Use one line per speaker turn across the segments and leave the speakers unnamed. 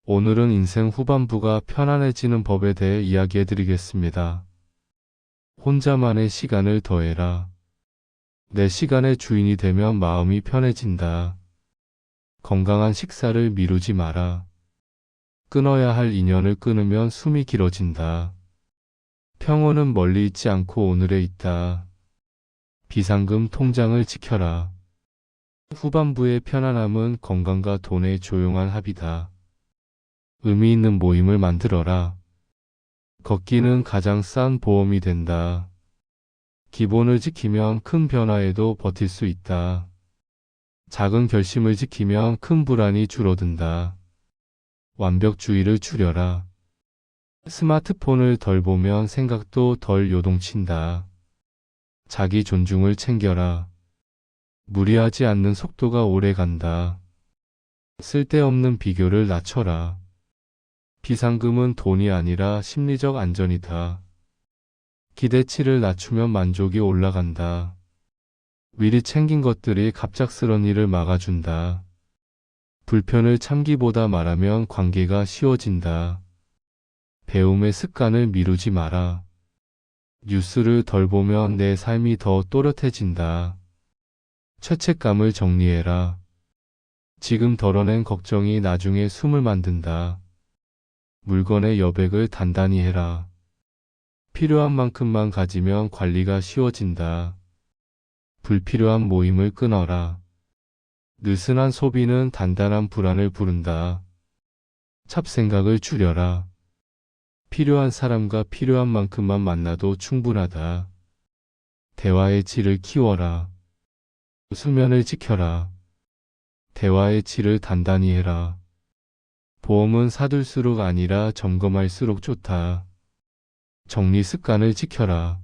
오늘은 인생 후반부가 편안해지는 법에 대해 이야기해 드리겠습니다. 혼자만의 시간을 더해라. 내 시간의 주인이 되면 마음이 편해진다. 건강한 식사를 미루지 마라. 끊어야 할 인연을 끊으면 숨이 길어진다. 평온은 멀리 있지 않고 오늘에 있다. 비상금 통장을 지켜라. 후반부의 편안함은 건강과 돈의 조용한 합이다. 의미 있는 모임을 만들어라. 걷기는 가장 싼 보험이 된다. 기본을 지키면 큰 변화에도 버틸 수 있다. 작은 결심을 지키면 큰 불안이 줄어든다. 완벽주의를 줄여라. 스마트폰을 덜 보면 생각도 덜 요동친다. 자기 존중을 챙겨라. 무리하지 않는 속도가 오래 간다. 쓸데없는 비교를 낮춰라. 비상금은 돈이 아니라 심리적 안전이다. 기대치를 낮추면 만족이 올라간다. 미리 챙긴 것들이 갑작스런 일을 막아준다. 불편을 참기보다 말하면 관계가 쉬워진다. 배움의 습관을 미루지 마라. 뉴스를 덜 보면 내 삶이 더 또렷해진다. 죄책감을 정리해라. 지금 덜어낸 걱정이 나중에 숨을 만든다. 물건의 여백을 단단히 해라. 필요한 만큼만 가지면 관리가 쉬워진다. 불필요한 모임을 끊어라. 느슨한 소비는 단단한 불안을 부른다. 잡생각을 줄여라. 필요한 사람과 필요한 만큼만 만나도 충분하다. 대화의 질을 키워라. 수면을 지켜라. 대화의 질을 단단히 해라. 보험은 사둘수록 아니라 점검할수록 좋다. 정리 습관을 지켜라.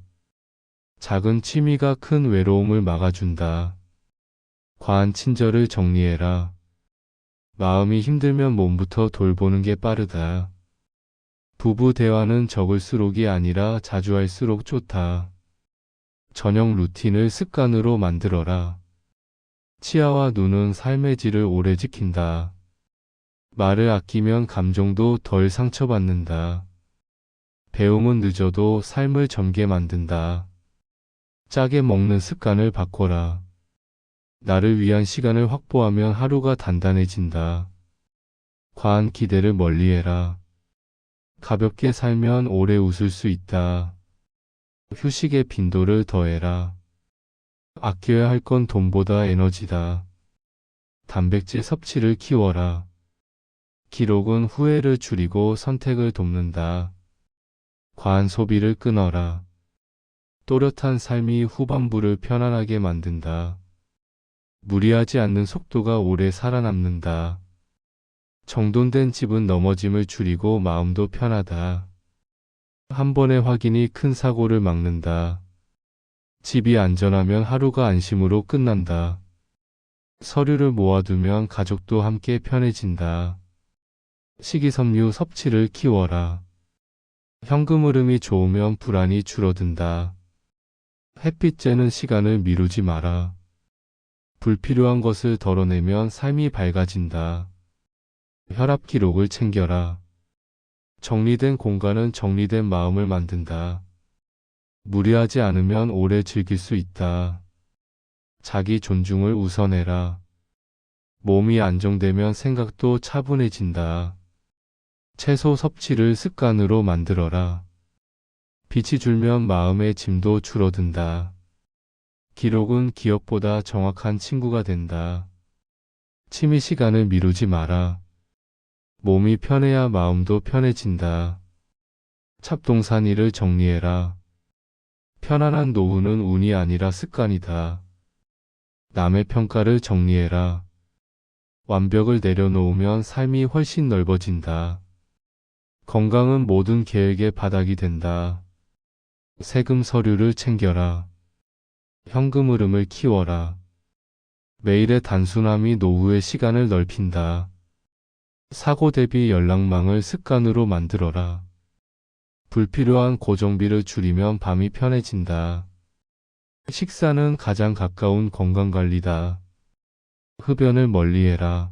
작은 취미가 큰 외로움을 막아준다. 과한 친절을 정리해라. 마음이 힘들면 몸부터 돌보는 게 빠르다. 부부 대화는 적을수록이 아니라 자주 할수록 좋다. 저녁 루틴을 습관으로 만들어라. 치아와 눈은 삶의 질을 오래 지킨다. 말을 아끼면 감정도 덜 상처받는다. 배움은 늦어도 삶을 젊게 만든다. 짜게 먹는 습관을 바꿔라. 나를 위한 시간을 확보하면 하루가 단단해진다. 과한 기대를 멀리해라. 가볍게 살면 오래 웃을 수 있다. 휴식의 빈도를 더해라. 아껴야 할 건 돈보다 에너지다. 단백질 섭취를 키워라. 기록은 후회를 줄이고 선택을 돕는다. 과한 소비를 끊어라. 또렷한 삶이 후반부를 편안하게 만든다. 무리하지 않는 속도가 오래 살아남는다. 정돈된 집은 넘어짐을 줄이고 마음도 편하다. 한 번의 확인이 큰 사고를 막는다. 집이 안전하면 하루가 안심으로 끝난다. 서류를 모아두면 가족도 함께 편해진다. 식이섬유 섭취를 키워라. 현금 흐름이 좋으면 불안이 줄어든다. 햇빛 쬐는 시간을 미루지 마라. 불필요한 것을 덜어내면 삶이 밝아진다. 혈압 기록을 챙겨라. 정리된 공간은 정리된 마음을 만든다. 무리하지 않으면 오래 즐길 수 있다. 자기 존중을 우선해라. 몸이 안정되면 생각도 차분해진다. 채소 섭취를 습관으로 만들어라. 빛이 줄면 마음의 짐도 줄어든다. 기록은 기억보다 정확한 친구가 된다. 취미 시간을 미루지 마라. 몸이 편해야 마음도 편해진다. 찹동산이를 정리해라. 편안한 노후는 운이 아니라 습관이다. 남의 평가를 정리해라. 완벽을 내려놓으면 삶이 훨씬 넓어진다. 건강은 모든 계획의 바닥이 된다. 세금 서류를 챙겨라. 현금 흐름을 키워라. 매일의 단순함이 노후의 시간을 넓힌다. 사고 대비 연락망을 습관으로 만들어라. 불필요한 고정비를 줄이면 밤이 편해진다. 식사는 가장 가까운 건강관리다. 흡연을 멀리해라.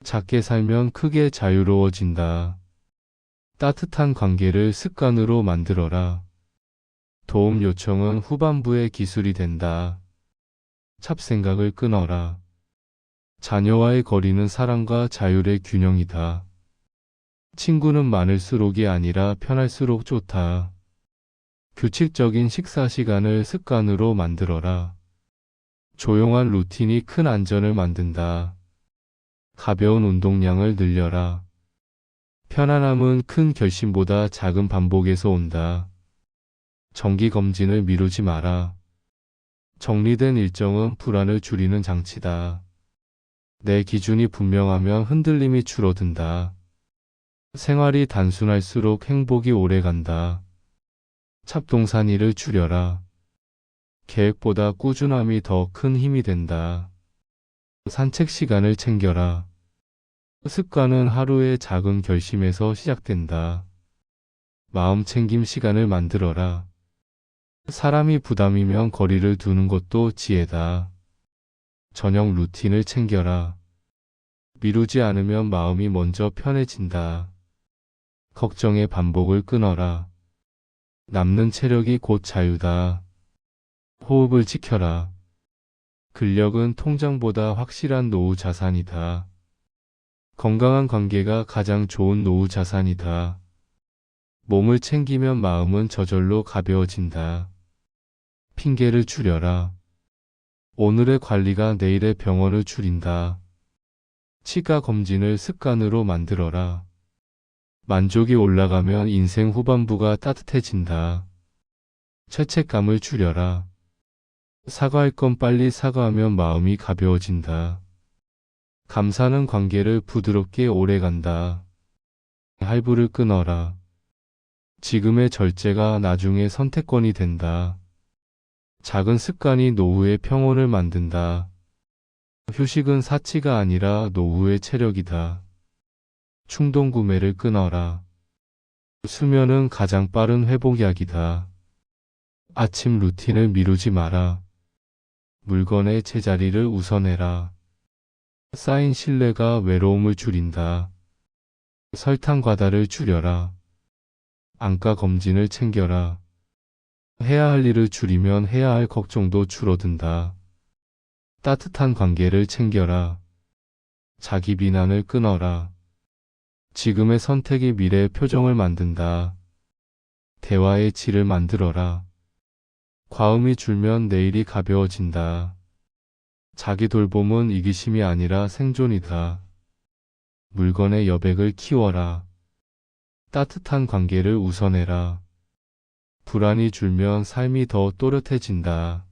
작게 살면 크게 자유로워진다. 따뜻한 관계를 습관으로 만들어라. 도움 요청은 후반부의 기술이 된다. 잡생각을 끊어라. 자녀와의 거리는 사랑과 자율의 균형이다. 친구는 많을수록이 아니라 편할수록 좋다. 규칙적인 식사 시간을 습관으로 만들어라. 조용한 루틴이 큰 안전을 만든다. 가벼운 운동량을 늘려라. 편안함은 큰 결심보다 작은 반복에서 온다. 정기 검진을 미루지 마라. 정리된 일정은 불안을 줄이는 장치다. 내 기준이 분명하면 흔들림이 줄어든다. 생활이 단순할수록 행복이 오래간다. 잡동사니를 줄여라. 계획보다 꾸준함이 더 큰 힘이 된다. 산책 시간을 챙겨라. 습관은 하루의 작은 결심에서 시작된다. 마음 챙김 시간을 만들어라. 사람이 부담이면 거리를 두는 것도 지혜다. 저녁 루틴을 챙겨라. 미루지 않으면 마음이 먼저 편해진다. 걱정의 반복을 끊어라. 남는 체력이 곧 자유다. 호흡을 지켜라. 근력은 통장보다 확실한 노후 자산이다. 건강한 관계가 가장 좋은 노후 자산이다. 몸을 챙기면 마음은 저절로 가벼워진다. 핑계를 줄여라. 오늘의 관리가 내일의 병원을 줄인다. 치과 검진을 습관으로 만들어라. 만족이 올라가면 인생 후반부가 따뜻해진다. 죄책감을 줄여라. 사과할 건 빨리 사과하면 마음이 가벼워진다. 감사는 관계를 부드럽게 오래간다. 할부를 끊어라. 지금의 절제가 나중에 선택권이 된다. 작은 습관이 노후의 평온을 만든다. 휴식은 사치가 아니라 노후의 체력이다. 충동 구매를 끊어라. 수면은 가장 빠른 회복약이다. 아침 루틴을 미루지 마라. 물건의 제자리를 우선해라. 쌓인 신뢰가 외로움을 줄인다. 설탕 과다를 줄여라. 안과 검진을 챙겨라. 해야 할 일을 줄이면 해야 할 걱정도 줄어든다. 따뜻한 관계를 챙겨라. 자기 비난을 끊어라. 지금의 선택이 미래의 표정을 만든다. 대화의 질을 만들어라. 과음이 줄면 내일이 가벼워진다. 자기 돌봄은 이기심이 아니라 생존이다. 물건의 여백을 키워라. 따뜻한 관계를 우선해라. 불안이 줄면 삶이 더 또렷해진다.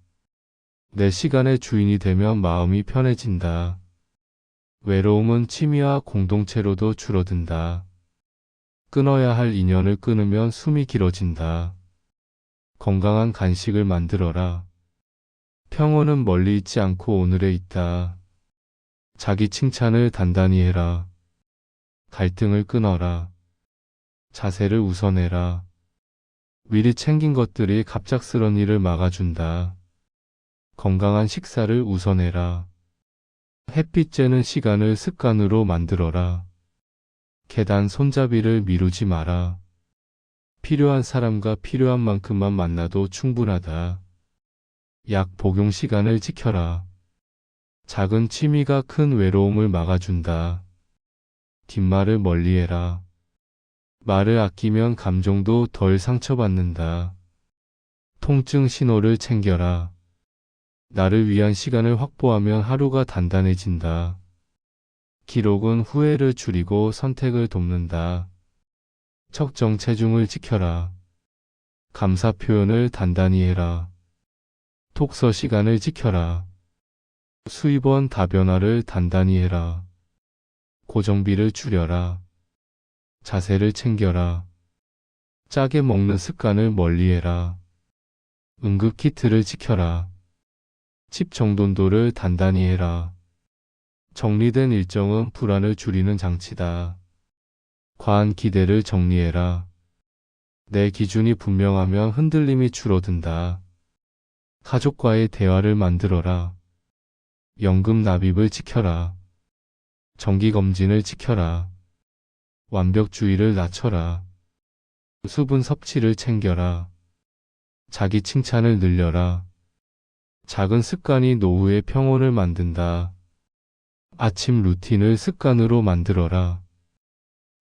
내 시간의 주인이 되면 마음이 편해진다. 외로움은 취미와 공동체로도 줄어든다. 끊어야 할 인연을 끊으면 숨이 길어진다. 건강한 간식을 만들어라. 평온은 멀리 있지 않고 오늘에 있다. 자기 칭찬을 단단히 해라. 갈등을 끊어라. 자세를 우선해라. 미리 챙긴 것들이 갑작스런 일을 막아준다. 건강한 식사를 우선해라. 햇빛 쬐는 시간을 습관으로 만들어라. 계단 손잡이를 미루지 마라. 필요한 사람과 필요한 만큼만 만나도 충분하다. 약 복용 시간을 지켜라. 작은 취미가 큰 외로움을 막아준다. 뒷말을 멀리해라. 말을 아끼면 감정도 덜 상처받는다. 통증 신호를 챙겨라. 나를 위한 시간을 확보하면 하루가 단단해진다. 기록은 후회를 줄이고 선택을 돕는다. 적정 체중을 지켜라. 감사 표현을 단단히 해라. 독서 시간을 지켜라. 수입원 다변화를 단단히 해라. 고정비를 줄여라. 자세를 챙겨라. 짜게 먹는 습관을 멀리해라. 응급키트를 지켜라. 집 정돈도를 단단히 해라. 정리된 일정은 불안을 줄이는 장치다. 과한 기대를 정리해라. 내 기준이 분명하면 흔들림이 줄어든다. 가족과의 대화를 만들어라. 연금 납입을 지켜라. 정기검진을 지켜라. 완벽주의를 낮춰라. 수분 섭취를 챙겨라. 자기 칭찬을 늘려라. 작은 습관이 노후의 평온을 만든다. 아침 루틴을 습관으로 만들어라.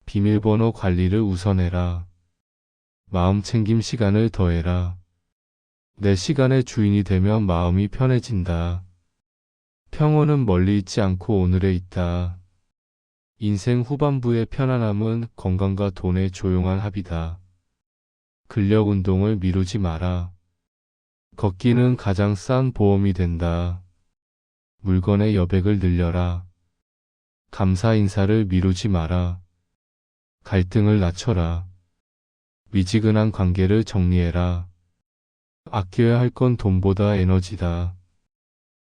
비밀번호 관리를 우선해라. 마음 챙김 시간을 더해라. 내 시간의 주인이 되면 마음이 편해진다. 평온은 멀리 있지 않고 오늘에 있다. 인생 후반부의 편안함은 건강과 돈의 조용한 합이다. 근력 운동을 미루지 마라. 걷기는 가장 싼 보험이 된다. 물건의 여백을 늘려라. 감사 인사를 미루지 마라. 갈등을 낮춰라. 미지근한 관계를 정리해라. 아껴야 할 건 돈보다 에너지다.